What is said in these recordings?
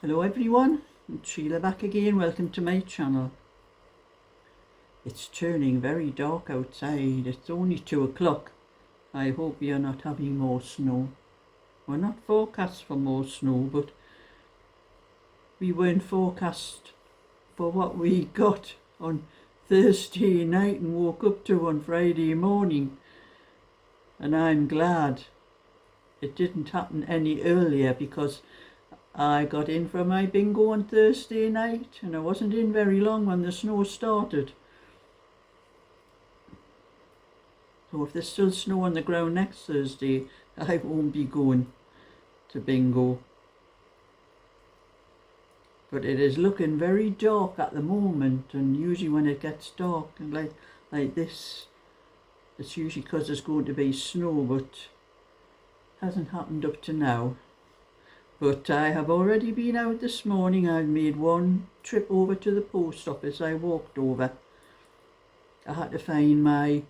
Hello everyone, it's Sheila back again. Welcome to my channel. It's turning very dark outside. It's only 2 o'clock. I hope you're not having more snow. We're not forecast for more snow, but we weren't forecast for what we got on Thursday night and woke up to on Friday morning. And I'm glad it didn't happen any earlier, because I got in for my bingo on Thursday night and I wasn't in very long when the snow started. So if there's still snow on the ground next Thursday, I won't be going to bingo. But it is looking very dark at the moment, and usually when it gets dark and like this, it's usually because there's going to be snow, but hasn't happened up to now. But I have already been out this morning. I've made one trip over to the post office. I walked over. I had to find my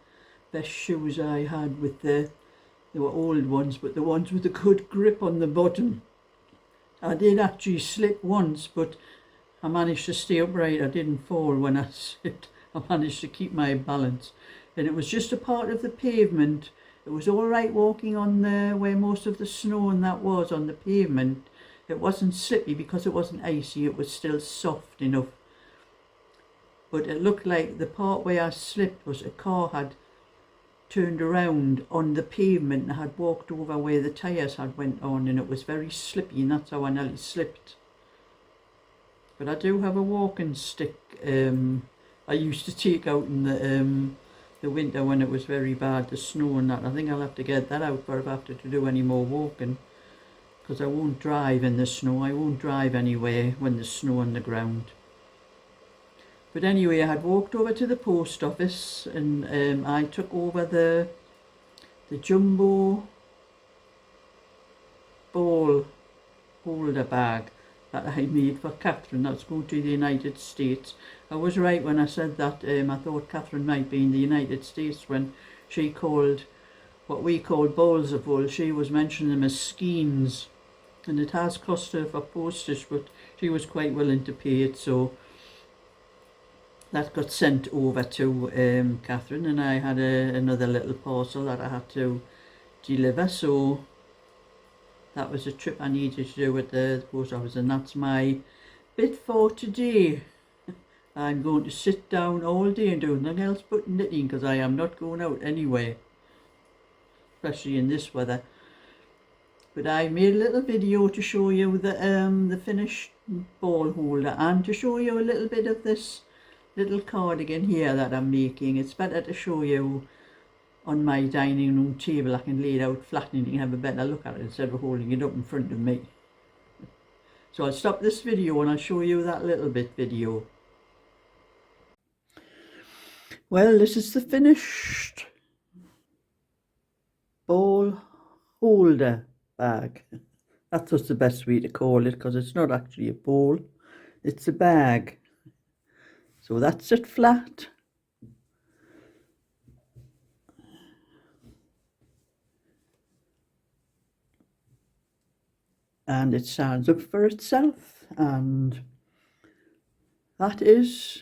best shoes I had with they were old ones, but the ones with a good grip on the bottom. I did actually slip once, but I managed to stay upright. I didn't fall when I slipped. I managed to keep my balance. And it was just a part of the pavement. It was all right walking on where most of the snow and that was on the pavement. It wasn't slippy because it wasn't icy. It was still soft enough. But it looked like the part where I slipped was a car had turned around on the pavement and had walked over where the tyres had went on, and it was very slippy, and that's how I nearly slipped. But I do have a walking stick I used to take out in the winter when it was very bad, the snow and that. I think I'll have to get that out for if I have to do any more walking, because I won't drive in the snow. I won't drive anywhere when there's snow on the ground. But anyway, I had walked over to the post office and I took over the jumbo ball holder bag that I made for Catherine. That's going to the United States. I was right when I said that. I thought Catherine might be in the United States when she called what we call balls of wool. She was mentioning them as skeins, and it has cost her for postage, but she was quite willing to pay it, so that got sent over to Catherine, and I had another little parcel that I had to deliver, so that was a trip I needed to do at the post office, and that's my bit for today. I'm going to sit down all day and do nothing else but knitting, because I am not going out anywhere, especially in this weather. But I made a little video to show you the finished ball holder, and to show you a little bit of this little cardigan here that I'm making. It's better to show you on my dining room table. I can lay it out flat and you can have a better look at it instead of holding it up in front of me. So I'll stop this video and I'll show you that little bit video. Well, this is the finished ball holder bag. That's just the best way to call it, because it's not actually a ball, it's a bag. So that's it flat. And it stands up for itself, and that is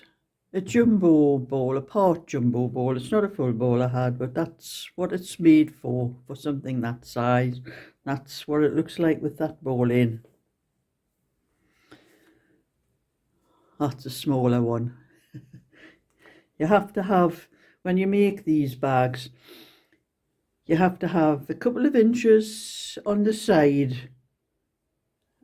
a jumbo ball, a part jumbo ball. It's not a full ball I had, but that's what it's made for something that size. That's what it looks like with that ball in. That's a smaller one. You have to have, when you make these bags, you have to have a couple of inches on the side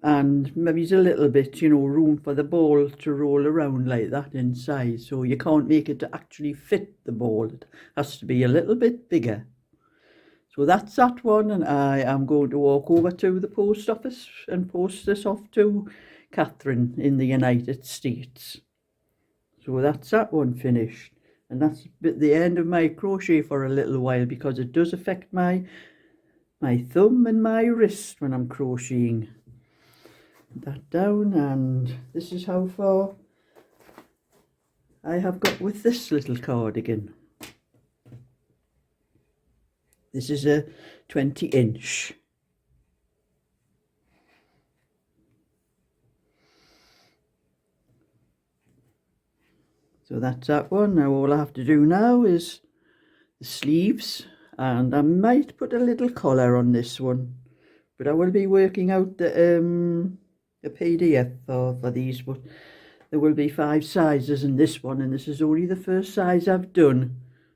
and maybe a little bit, room for the ball to roll around like that inside. So you can't make it to actually fit the ball. It has to be a little bit bigger. So that's that one, and I am going to walk over to the post office and post this off to Catherine in the United States. So that's that one finished. And that's the end of my crochet for a little while, because it does affect my thumb and my wrist when I'm crocheting. That down, and this is how far I have got with this little cardigan. This is a 20-inch. So that's that one. Now all I have to do now is the sleeves, and I might put a little collar on this one, but I will be working out the PDF for these, but there will be 5 sizes in this one, and this is only the first size I've done.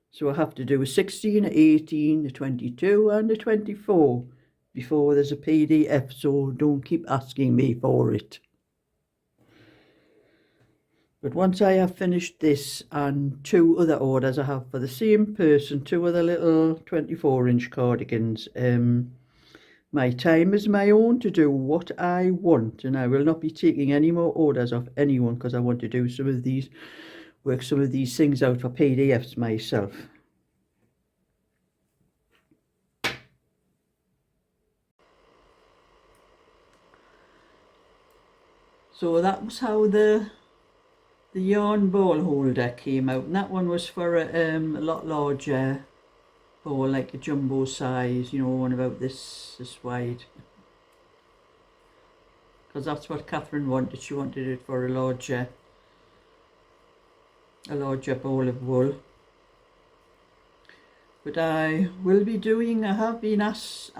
So I have to do a 16, a 18, a 22 and a 24 before there's a PDF, so don't keep asking me for it. But once I have finished this and 2 other orders I have for the same person, 2 other little 24-inch cardigans, my time is my own to do what I want, and I will not be taking any more orders off anyone because I want to do work some of these things out for PDFs myself. So that was how the yarn ball holder came out, and that one was for a lot larger ball, like a jumbo size, you know, one about this wide, because that's what Catherine wanted. She wanted it for a larger ball of wool. But I have been asked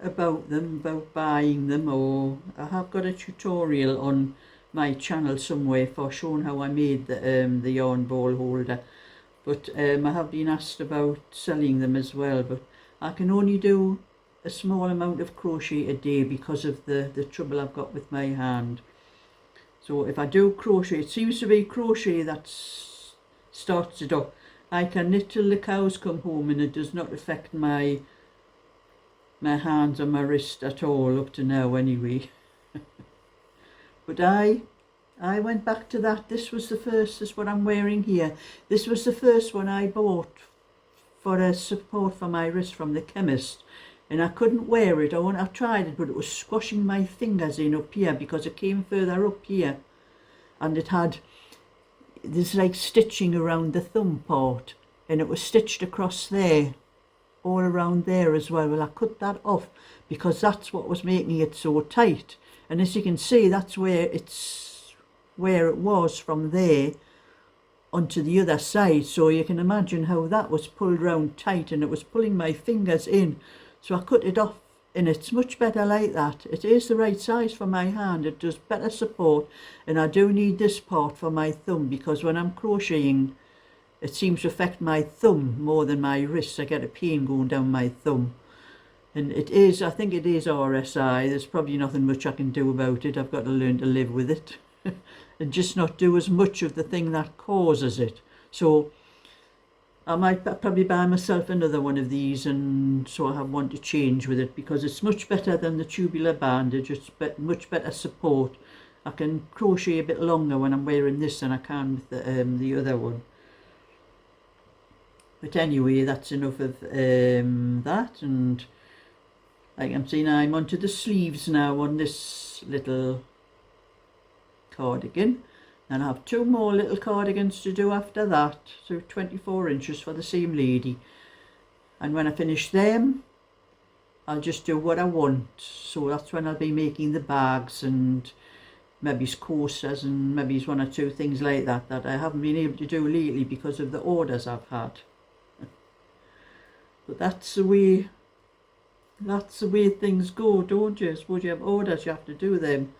about them, about buying them, or I have got a tutorial on my channel somewhere for showing how I made the yarn ball holder, but I have been asked about selling them as well, but I can only do a small amount of crochet a day because of the trouble I've got with my hand. So if I do crochet, it seems to be crochet that starts it up. I can knit till the cows come home and it does not affect my hands or my wrist at all, up to now anyway. But I went back to that. This was what I'm wearing here. This was the first one I bought for a support for my wrist from the chemist, and I couldn't wear it. I tried it, but it was squashing my fingers in up here because it came further up here, and it had this like stitching around the thumb part, and it was stitched across there, all around there as well. Well, I cut that off because that's what was making it so tight. And as you can see, that's where it was from there onto the other side. So you can imagine how that was pulled round tight, and it was pulling my fingers in. So I cut it off, and it's much better like that. It is the right size for my hand. It does better support, and I do need this part for my thumb because when I'm crocheting, it seems to affect my thumb more than my wrist. I get a pain going down my thumb. And I think it is RSI. There's probably nothing much I can do about it. I've got to learn to live with it and just not do as much of the thing that causes it. So I might probably buy myself another one of these, and so I have one to change with it because it's much better than the tubular bandage. It's much better support. I can crochet a bit longer when I'm wearing this than I can with the other one. But anyway, that's enough of that, and like I'm saying, I'm onto the sleeves now on this little cardigan, and I have 2 more little cardigans to do after that, so 24 inches for the same lady. And when I finish them, I'll just do what I want. So that's when I'll be making the bags and maybe coasters and maybe 1 or 2 things like that I haven't been able to do lately because of the orders I've had. But that's the way things go, don't you? I suppose you have orders, you have to do them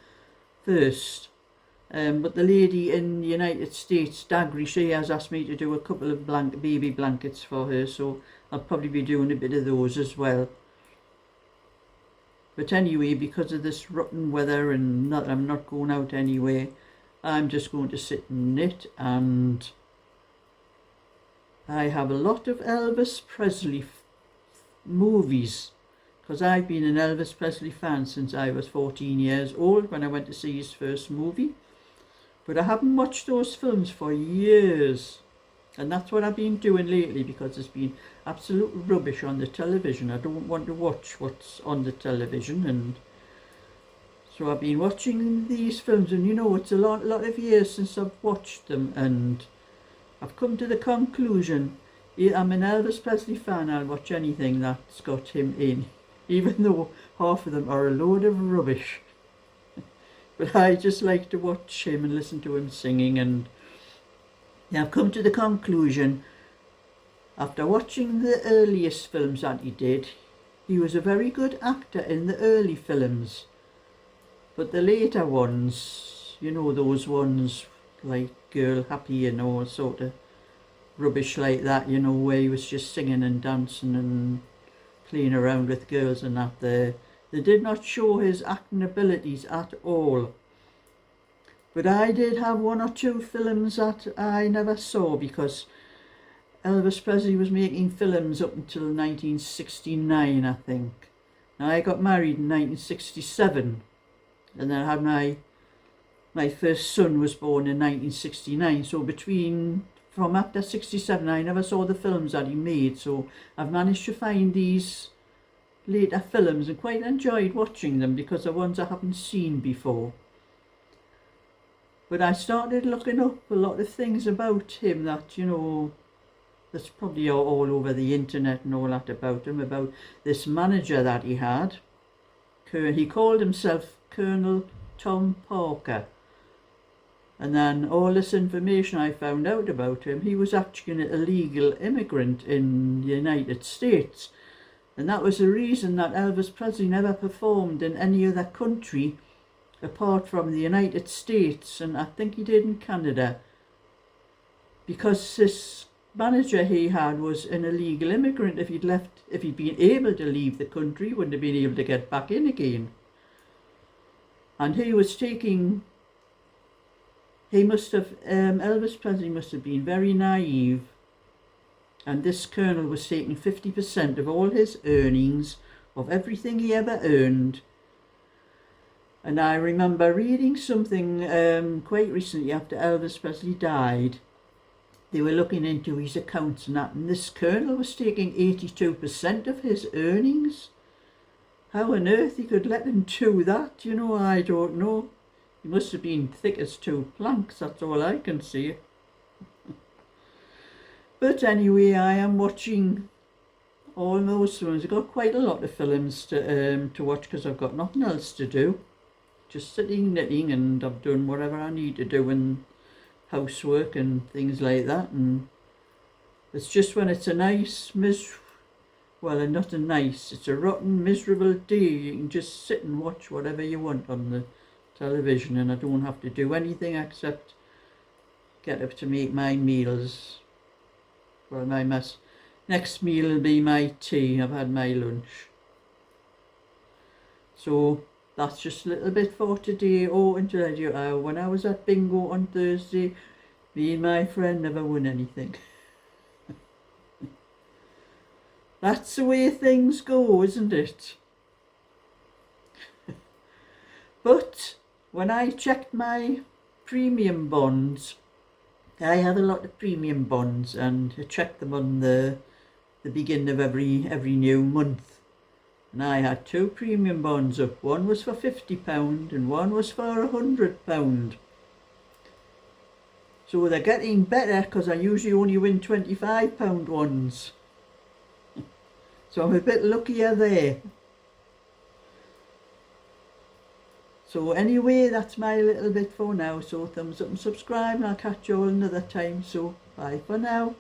first. But the lady in the United States, Dagry, she has asked me to do a couple of baby blankets for her, so I'll probably be doing a bit of those as well. But anyway, because of this rotten weather and I'm not going out anywhere, I'm just going to sit and knit, and I have a lot of Elvis Presley movies, because I've been an Elvis Presley fan since I was 14 years old when I went to see his first movie. But I haven't watched those films for years, and that's what I've been doing lately because there's been absolute rubbish on the television. I don't want to watch what's on the television, and so I've been watching these films, and you know, it's a lot of years since I've watched them, and I've come to the conclusion, I'm an Elvis Presley fan. I'll watch anything that's got him in, even though half of them are a load of rubbish. But I just like to watch him and listen to him singing, and I've come to the conclusion, after watching the earliest films that he did, he was a very good actor in the early films. But the later ones, you know, those ones like Girl Happy and all sort of rubbish like that, you know, where he was just singing and dancing and playing around with girls and that, they did not show his acting abilities at all. But I did have one or two films that I never saw, because Elvis Presley was making films up until 1969, I think. Now, I got married in 1967, and then I had my first son was born in 1969. So from after 67, I never saw the films that he made. So I've managed to find these later films and quite enjoyed watching them, because they're ones I haven't seen before. But I started looking up a lot of things about him that, you know, that's probably all over the internet and all that about him, about this manager that he had. He called himself Colonel Tom Parker. And then all this information I found out about him, he was actually an illegal immigrant in the United States. And that was the reason that Elvis Presley never performed in any other country apart from the United States, and I think he did in Canada, because this manager he had was an illegal immigrant. If he'd been able to leave the country, he wouldn't have been able to get back in again. And Elvis Presley must have been very naive, and this colonel was taking 50% of all his earnings, of everything he ever earned. And I remember reading something quite recently after Elvis Presley died. They were looking into his accounts and that, and this colonel was taking 82% of his earnings. How on earth he could let him do that, you know, I don't know. He must have been thick as two planks, that's all I can see. But anyway, I am watching all those films. I've got quite a lot of films to watch, because I've got nothing else to do. Just sitting knitting, and I've done whatever I need to do in housework and things like that. And it's just when it's a nice, not a nice, it's a rotten, miserable day, you can just sit and watch whatever you want on the television, and I don't have to do anything except get up to make my meals. Well, next meal will be my tea. I've had my lunch. So that's just a little bit for today. Oh, and to let you know, when I was at bingo on Thursday, me and my friend never won anything. That's the way things go, isn't it? But when I checked my premium bonds, I have a lot of premium bonds, and I check them on the beginning of every new month. And I had 2 premium bonds up. One was for £50 and one was for £100. So they're getting better, because I usually only win £25 ones. So I'm a bit luckier there. So anyway, that's my little bit for now. So thumbs up and subscribe, and I'll catch you all another time. So bye for now.